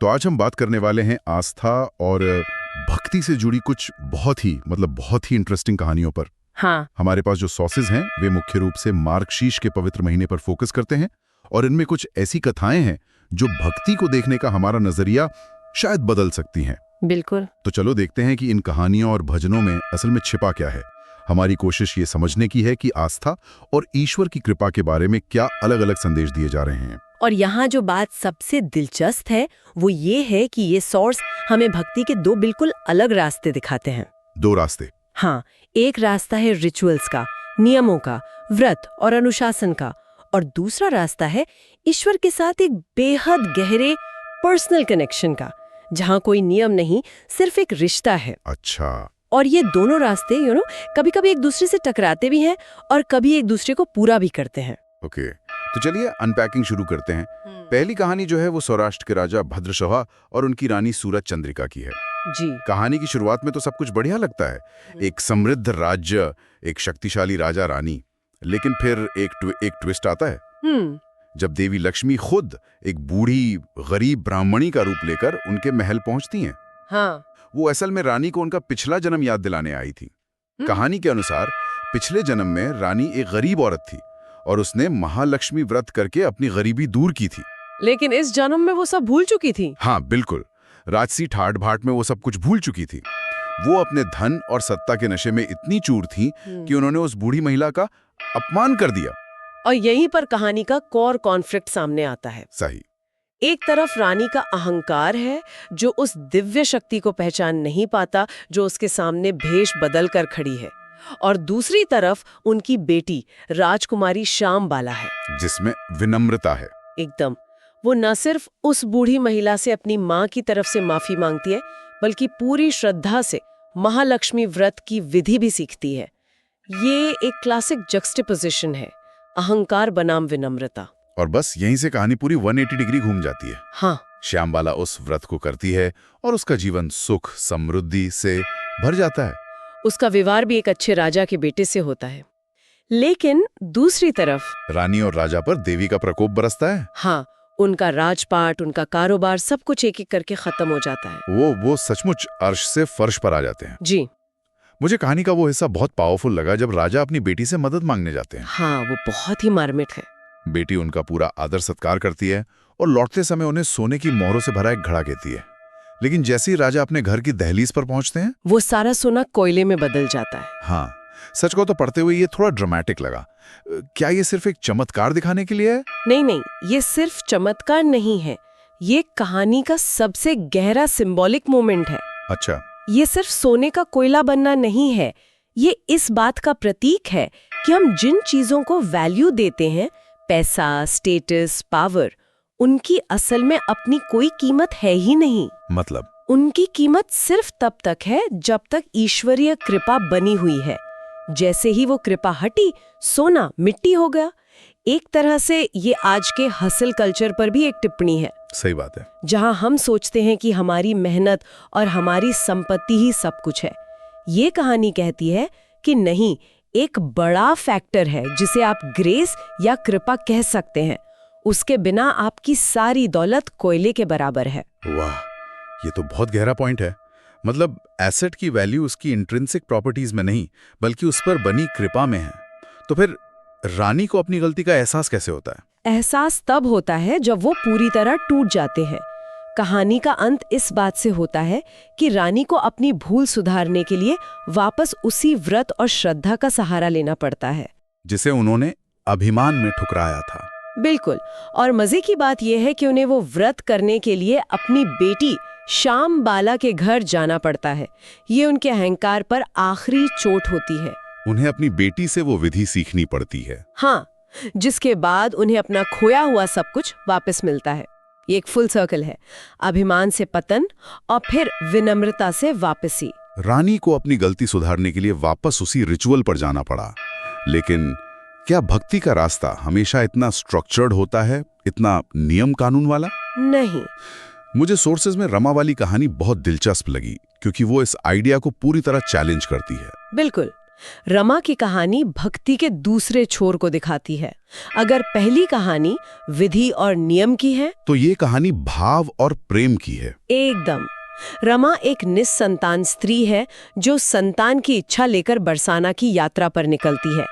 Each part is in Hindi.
तो आज हम बात करने वाले हैं आस्था और भक्ति से जुड़ी कुछ बहुत ही इंटरेस्टिंग कहानियों पर। हाँ। हमारे पास जो सोर्सेज हैं वे मुख्य रूप से मार्गशीर्ष के पवित्र महीने पर फोकस करते हैं और इनमें कुछ ऐसी कथाएं हैं जो भक्ति को देखने का हमारा नजरिया शायद बदल सकती हैं। बिल्कुल। तो चलो देखते हैं कि इन कहानियों और भजनों में असल में छिपा क्या है। हमारी कोशिश ये समझने की है कि आस्था और ईश्वर की कृपा के बारे में क्या अलग अलग संदेश दिए जा रहे हैं। और यहाँ जो बात सबसे दिलचस्प है वो ये है कि ये सोर्स हमें भक्ति के दो बिल्कुल अलग रास्ते दिखाते हैं। दो रास्ते? हाँ, एक रास्ता है रिचुअल्स का, नियमों का, व्रत और अनुशासन का, और दूसरा रास्ता है ईश्वर के साथ एक बेहद गहरे पर्सनल कनेक्शन का, जहाँ कोई नियम नहीं, सिर्फ एक रिश्ता है। अच्छा। और ये दोनों रास्ते कभी-कभी एक दूसरे से टकराते भी हैं और कभी एक दूसरे को पूरा भी करते हैं। ओके, तो चलिए अनपैकिंग शुरू करते हैं। पहली कहानी जो है वो सौराष्ट्र के राजा भद्रशहा और उनकी रानी सूरज चंद्रिका की है। जी। कहानी की शुरुआत में तो सब कुछ बढ़िया लगता है, एक समृद्ध राज्य, एक शक्तिशाली राजा रानी। लेकिन फिर एक ट्विस्ट आता है जब देवी लक्ष्मी खुद एक बूढ़ी गरीब ब्राह्मणी का रूप लेकर उनके महल पहुंचती हैं। हाँ। वो असल में रानी को उनका पिछला जन्म याद दिलाने आई थी। कहानी के अनुसार पिछले जन्म में रानी एक गरीब औरत थी और उसने महालक्ष्मी व्रत करके अपनी गरीबी दूर की थी। लेकिन इस जन्म में वो सब भूल चुकी थी। हाँ बिल्कुल, राजसी ठाट भाट में वो सब कुछ भूल चुकी थी। वो अपने धन और सत्ता के नशे में इतनी चूर थी कि उन्होंने उस बूढ़ी महिला का अपमान कर दिया। और यहीं पर कहानी का कोर कॉन्फ्लिक्ट सामने आता है। सही। एक तरफ रानी का अहंकार है जो उस दिव्य शक्ति को पहचान नहीं पाता जो उसके सामने भेष बदल कर खड़ी है, और दूसरी तरफ उनकी बेटी राजकुमारी श्यामबाला है जिसमें विनम्रता है। एकदम। वो न सिर्फ उस बूढ़ी महिला से अपनी माँ की तरफ से माफी मांगती है, बल्कि पूरी श्रद्धा से महालक्ष्मी व्रत की विधि भी सीखती है। ये एक क्लासिक जक्सटेपोजिशन है, अहंकार बनाम विनम्रता। और बस यहीं से कहानी पूरी 180 डिग्री घूम जाती है। हाँ। श्यामबाला उस व्रत को करती है और उसका जीवन सुख समृद्धि से भर जाता है। उसका विवाह भी एक अच्छे राजा के बेटे से होता है। लेकिन दूसरी तरफ रानी और राजा पर देवी का प्रकोप बरसता है। हाँ, उनका राजपाट, उनका कारोबार, सब कुछ एक एक करके खत्म हो जाता है। वो सचमुच अर्श से फर्श पर आ जाते हैं। जी। मुझे कहानी का वो हिस्सा बहुत पावरफुल लगा जब राजा अपनी बेटी से मदद मांगने जाते हैं। हाँ, वो बहुत ही मार्मिक है। बेटी उनका पूरा आदर सत्कार करती है और लौटते समय उन्हें सोने की मोहरों से भरा एक घड़ा कहती है। लेकिन जैसे ही राजा अपने घर की दहलीज पर पहुंचते हैं, वो सारा सोना कोयले में बदल जाता है। हाँ, सच को तो पढ़ते हुए ये थोड़ा ड्रामेटिक लगा। क्या ये सिर्फ एक चमत्कार दिखाने के लिए है? नहीं, ये सिर्फ चमत्कार नहीं है, ये कहानी का सबसे गहरा सिंबॉलिक मोमेंट है। अच्छा। ये सिर्फ सोने का कोयला बनना नहीं है, ये इस बात का प्रतीक है कि हम जिन चीजों को वैल्यू देते हैं, पैसा, स्टेटस, पावर, उनकी असल में अपनी कोई कीमत है ही नहीं। मतलब? उनकी कीमत सिर्फ तब तक है जब तक ईश्वरीय कृपा बनी हुई है। जैसे ही वो कृपा हटी, सोना मिट्टी हो गया। एक तरह से ये आज के हसल कल्चर पर भी एक टिप्पणी है। सही बात है। जहां हम सोचते हैं कि हमारी मेहनत और हमारी संपत्ति ही सब कुछ है। ये कहानी कहती है कि नहीं, एक बड़ा फैक्टर है जिसे आप ग्रेस या कृपा कह सकते हैं। उसके बिना आपकी सारी दौलत कोयले के बराबर है। वाह, ये तो बहुत गहरा पॉइंट है। मतलब एसेट की वैल्यू उसकी इंट्रिंसिक प्रॉपर्टीज में नहीं, बल्कि उस पर बनी कृपा में है। तो फिर रानी को अपनी गलती का एहसास कैसे होता है? एहसास तब होता है जब वो पूरी तरह टूट जाते हैं। कहानी का अंत इस बात से होता है कि रानी को अपनी भूल सुधारने के लिए वापस उसी व्रत और श्रद्धा का सहारा लेना पड़ता है जिसे उन्होंने अभिमान में ठुकराया था। बिल्कुल। और मजे की बात यह है कि उन्हें वो व्रत करने के लिए अपनी बेटी श्यामबाला के घर जाना पड़ता है। ये उनके अहंकार पर आखिरी चोट होती है। उन्हें अपनी बेटी से वो विधि सीखनी पड़ती है। हाँ, जिसके बाद उन्हें अपना खोया हुआ सब कुछ वापस मिलता है। ये एक फुल सर्कल है, अभिमान से पतन और फिर विनम्रता से वापसी। रानी को अपनी गलती सुधारने के लिए वापस उसी रिचुअल पर जाना पड़ा। लेकिन क्या भक्ति का रास्ता हमेशा इतना स्ट्रक्चर्ड होता है, इतना नियम कानून वाला? नहीं। मुझे सोर्सेज में रमा वाली कहानी बहुत दिलचस्प लगी क्योंकि वो इस आइडिया को पूरी तरह चैलेंज करती है। बिल्कुल। रमा की कहानी भक्ति के दूसरे छोर को दिखाती है। अगर पहली कहानी विधि और नियम की है, तो ये कहानी भाव और प्रेम की है। एकदम। रमा एक निस्संतान स्त्री है जो संतान की इच्छा लेकर बरसाना की यात्रा पर निकलती है।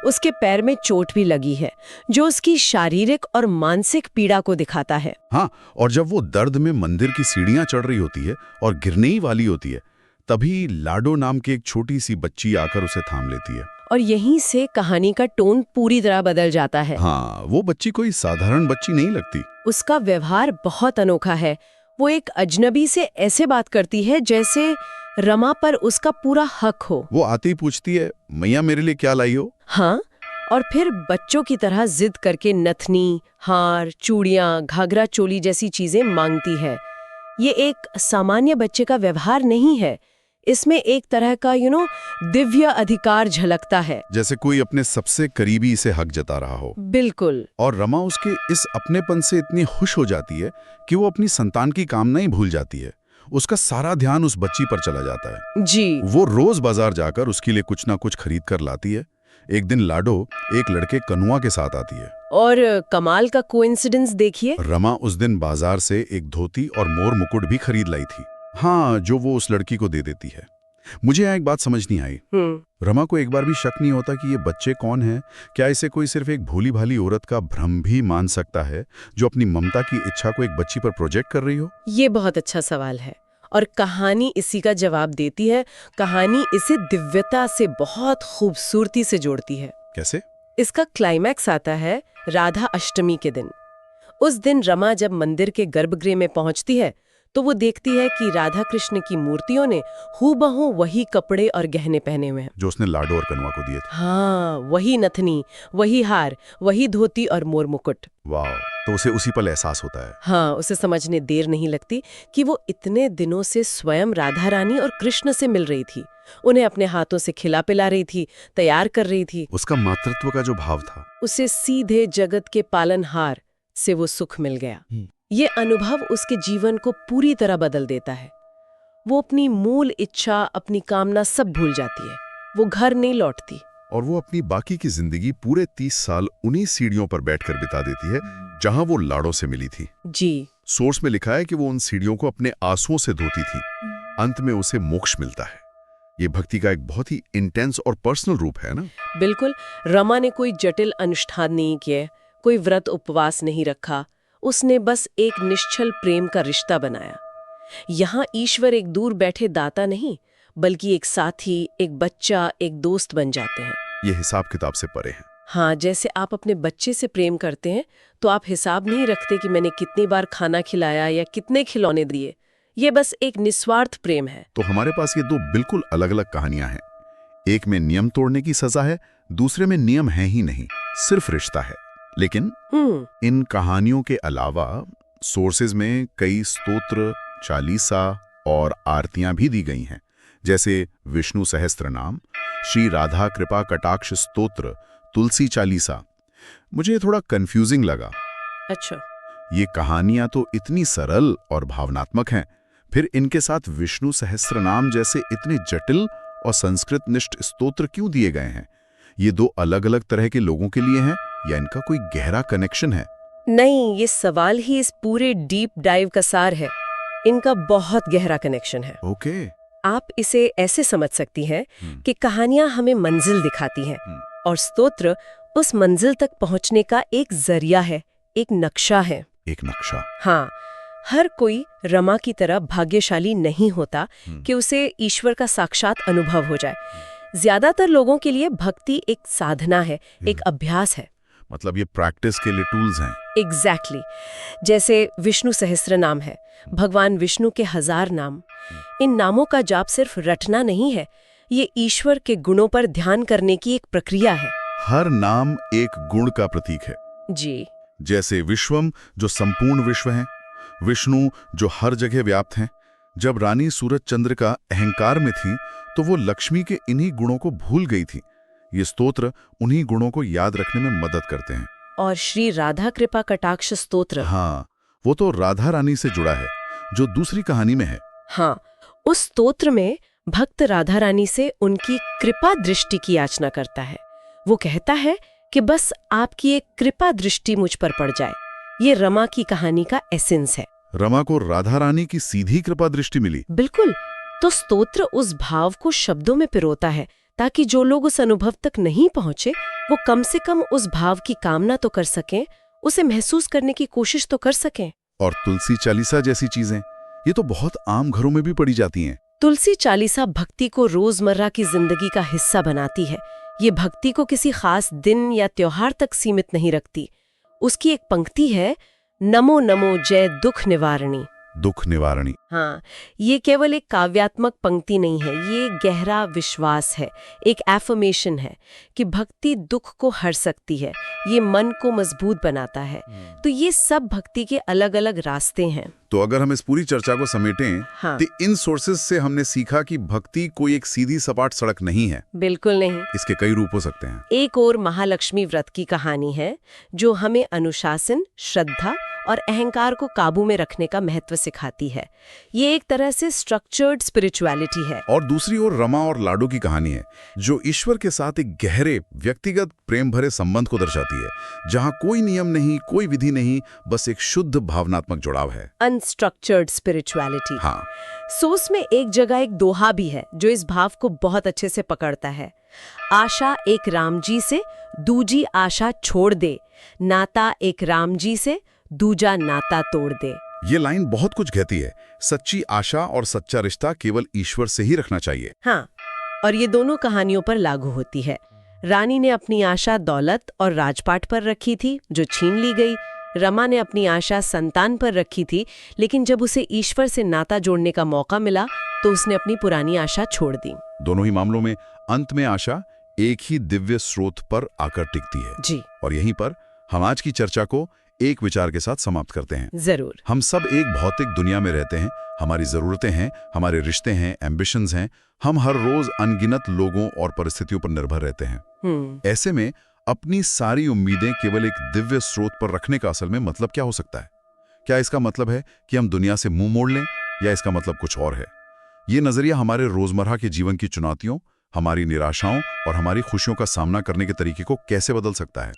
उसके पैर में चोट भी लगी है, जो उसकी शारीरिक और मानसिक पीड़ा को दिखाता है। हाँ, और जब वो दर्द में मंदिर की सीढ़ियां चढ़ रही होती है और गिरने ही वाली होती है, तभी लाडो नाम की एक छोटी सी बच्ची आकर उसे थाम लेती है। और यहीं से कहानी का टोन पूरी तरह बदल जाता है। हाँ, वो बच्ची कोई साधारण बच्ची नहीं लगती। उसका व्यवहार बहुत अनोखा है। वो एक अजनबी से ऐसे बात करती है जैसे रमा पर उसका पूरा हक हो। वो आते ही पूछती है, मैया मेरे लिए क्या लाई हो? हाँ, और फिर बच्चों की तरह जिद करके नथनी, हार, चूड़ियां, घाघरा चोली जैसी चीजें मांगती है। ये एक सामान्य बच्चे का व्यवहार नहीं है। इसमें एक तरह का दिव्य अधिकार झलकता है, जैसे कोई अपने सबसे करीबी इसे हक जता रहा हो। बिल्कुल। और रमा उसके इस अपनेपन से इतनी खुश हो जाती है कि वो अपनी संतान की कामना ही भूल जाती है। उसका सारा ध्यान उस बच्ची पर चला जाता है। जी। वो रोज बाजार जाकर उसके लिए कुछ ना कुछ खरीद कर लाती है। एक दिन लाडो एक लड़के कनुआ के साथ आती है। और कमाल का कोइंसिडेंस देखिए, रमा उस दिन बाजार से एक धोती और मोर मुकुट भी खरीद लाई थी। हाँ, जो वो उस लड़की को दे देती है। मुझे यहाँ एक बात समझ नहीं आई। रमा को एक बार भी शक नहीं होता कि ये बच्चे कौन हैं? क्या इसे कोई सिर्फ एक भोली भाली औरत का भ्रम भी मान सकता है, जो अपनी ममता की इच्छा को एक बच्ची पर प्रोजेक्ट कर रही हो? ये बहुत अच्छा सवाल है और कहानी इसी का जवाब देती है। कहानी इसे दिव्यता से बहुत खूबसूरती से जोड़ती है। कैसे? इसका क्लाइमैक्स आता है राधा अष्टमी के दिन। उस दिन रमा जब मंदिर के गर्भगृह में पहुंचती है तो वो देखती है कि राधा कृष्ण की मूर्तियों ने हूबहू वही कपड़े और गहने पहने हुए हैं जो उसने लाडो और कनुआ को दिए थे। हाँ, वही नथनी, वही हार, वही धोती और मोर मुकुट। वाह, तो उसे उसी पल एहसास होता है। हाँ, उसे समझने देर नहीं लगती कि वो इतने दिनों से स्वयं राधा रानी और कृष्ण से मिल रही थी, उन्हें अपने हाथों से खिला पिला रही थी, तैयार कर रही थी। उसका मातृत्व का जो भाव था, उसे सीधे जगत के पालनहार से वो सुख मिल गया। ये अनुभव उसके जीवन को पूरी तरह बदल देता है। वो अपनी मूल इच्छा, अपनी कामना सब भूल जाती है। वो घर नहीं लौटती और वो अपनी बाकी की जिंदगी पूरे 30 साल उन्हीं सीढ़ियों पर बैठकर बिता देती है जहां वो लाडो से मिली थी। जी। सोर्स में लिखा है कि वो उन सीढ़ियों को अपने आंसुओं से धोती थी। अंत में उसे मोक्ष मिलता है। ये भक्ति का एक बहुत ही इंटेंस और पर्सनल रूप है ना? बिल्कुल। रमा ने कोई जटिल अनुष्ठान नहीं किए, कोई व्रत उपवास नहीं रखा। उसने बस एक निश्चल प्रेम का रिश्ता बनाया। यहाँ ईश्वर एक दूर बैठे दाता नहीं, बल्कि एक साथी, एक बच्चा, एक दोस्त बन जाते हैं। ये हिसाब किताब से परे है। हाँ, जैसे आप अपने बच्चे से प्रेम करते हैं तो आप हिसाब नहीं रखते कि मैंने कितनी बार खाना खिलाया या कितने खिलौने दिए। ये बस एक निस्वार्थ प्रेम है। तो हमारे पास ये दो बिल्कुल अलग अलग कहानियां हैं। एक में नियम तोड़ने की सजा है, दूसरे में नियम है ही नहीं, सिर्फ रिश्ता है। लेकिन इन कहानियों के अलावा सोर्सेज में कई स्तोत्र, चालीसा और आरतियां भी दी गई हैं, जैसे विष्णु सहस्त्रनाम, श्री राधा कृपा कटाक्ष स्तोत्र, तुलसी चालीसा। मुझे थोड़ा कंफ्यूजिंग लगा। अच्छा। ये कहानियां तो इतनी सरल और भावनात्मक हैं, फिर इनके साथ विष्णु सहस्त्रनाम जैसे इतने जटिल और संस्कृत निष्ठ स्तोत्र क्यों दिए गए हैं? ये दो अलग अलग तरह के लोगों के लिए हैं या इनका कोई गहरा कनेक्शन है? नहीं, ये सवाल ही इस पूरे डीप डाइव का सार है। इनका बहुत गहरा कनेक्शन है। ओके। आप इसे ऐसे समझ सकती हैं कि कहानियां हमें मंजिल दिखाती हैं और स्तोत्र उस मंजिल तक पहुंचने का एक जरिया है, एक नक्शा है। एक नक्शा। हाँ, हर कोई रमा की तरह भाग्यशाली नहीं होता कि उसे ईश्वर का साक्षात अनुभव हो जाए। ज्यादातर लोगों के लिए भक्ति एक साधना है, एक अभ्यास है। मतलब ये प्रैक्टिस के लिए टूल्स हैं। एग्जैक्टली। जैसे विष्णु सहस्त्रनाम है, भगवान विष्णु के 1000 नाम। इन नामों का जाप सिर्फ रटना नहीं है, ये ईश्वर के गुणों पर ध्यान करने की एक प्रक्रिया है। हर नाम एक गुण का प्रतीक है। जी। जैसे विश्वम, जो संपूर्ण विश्व है, विष्णु, जो हर जगह व्याप्त हैं। जब रानी सूरज चंद्र का अहंकार में थी तो वो लक्ष्मी के इन्हीं गुणों को भूल गई थी। ये स्तोत्र उन्हीं गुणों को याद रखने में मदद करते हैं। और श्री राधा कृपा कटाक्ष स्तोत्र, हाँ, वो तो राधा रानी से जुड़ा है, जो दूसरी कहानी में है। हाँ, उस स्तोत्र में भक्त राधा रानी से उनकी कृपा दृष्टि की याचना करता है। वो कहता है कि बस आपकी एक कृपा दृष्टि मुझ पर पड़ जाए। ये रमा की कहानी का एसेंस है। रमा को राधा रानी की सीधी कृपा दृष्टि मिली। बिल्कुल। तो स्तोत्र उस भाव को शब्दों में पिरोता है ताकि जो लोग उस अनुभव तक नहीं पहुंचे वो कम से कम उस भाव की कामना तो कर सकें, उसे महसूस करने की कोशिश तो कर सकें। और तुलसी चालीसा जैसी चीजें ये तो बहुत आम घरों में भी पढ़ी जाती हैं। तुलसी चालीसा भक्ति को रोजमर्रा की जिंदगी का हिस्सा बनाती है। ये भक्ति को किसी खास दिन या त्योहार तक सीमित नहीं रखती। उसकी एक पंक्ति है, नमो नमो जय दुख निवारणी। दुख निवारणी। हाँ, ये केवल एक काव्यात्मक पंक्ति नहीं है, ये गहरा विश्वास है, एक एफर्मेशन है कि भक्ति दुख को हर सकती है, ये मन को मजबूत बनाता है। तो ये सब भक्ति के अलग अलग रास्ते हैं। तो अगर हम इस पूरी चर्चा को समेटें, हाँ। तो इन सोर्सेज से हमने सीखा कि भक्ति कोई एक सीधी सपाट सड़क नहीं है। बिल्कुल नहीं। इसके कई रूप हो सकते हैं। एक और महालक्ष्मी व्रत की कहानी है जो हमें अनुशासन, श्रद्धा और अहंकार को काबू में रखने का महत्व सिखाती है। ये एक तरह से स्ट्रक्चर्ड स्पिरिचुअलिटी है। और दूसरी ओर रमा और लाडो की कहानी है जो ईश्वर के साथ एक गहरे व्यक्तिगत प्रेम भरे संबंध को दर्शाती है, जहां कोई नियम नहीं, कोई विधि नहीं, बस एक शुद्ध भावनात्मक जुड़ाव है। Unstructured spirituality. हाँ। सोस में एक जगह एक दोहा भी है जो इस भाव को बहुत अच्छे से पकड़ता है। आशा एक राम जी से, दूजी आशा छोड़ दे, नाता एक राम जी से, दूजा नाता तोड़ दे। ये लाइन बहुत कुछ कहती है। सच्ची आशा और सच्चा रिश्ता केवल ईश्वर से ही रखना चाहिए। हाँ, और ये दोनों कहानियों पर लागू होती है। रानी ने अपनी आशा दौलत और राजपाट पर रखी थी जो छीन ली गई। रमा ने अपनी आशा संतान पर रखी थी, लेकिन जब उसे ईश्वर से नाता जोड़ने का मौका मिला तो उसने अपनी पुरानी आशा छोड़ दी। दोनों ही मामलों में अंत में आशा एक ही दिव्य स्रोत पर आकर टिकती है। जी। और यहीं पर हम आज की चर्चा को एक विचार के साथ समाप्त करते हैं। जरूर। हम सब एक भौतिक दुनिया में रहते हैं। हमारी जरूरतें हैं, हमारे रिश्ते हैं, एम्बिशंस हैं। हम हर रोज अनगिनत लोगों और परिस्थितियों पर निर्भर रहते हैं। ऐसे में अपनी सारी उम्मीदें केवल एक दिव्य स्रोत पर रखने का असल में मतलब क्या हो सकता है? क्या इसका मतलब है कि हम दुनिया से मुंह मोड़ लें, या इसका मतलब कुछ और है? ये नजरिया हमारे रोजमर्रा के जीवन की चुनौतियों, हमारी निराशाओं और हमारी खुशियों का सामना करने के तरीके को कैसे बदल सकता है?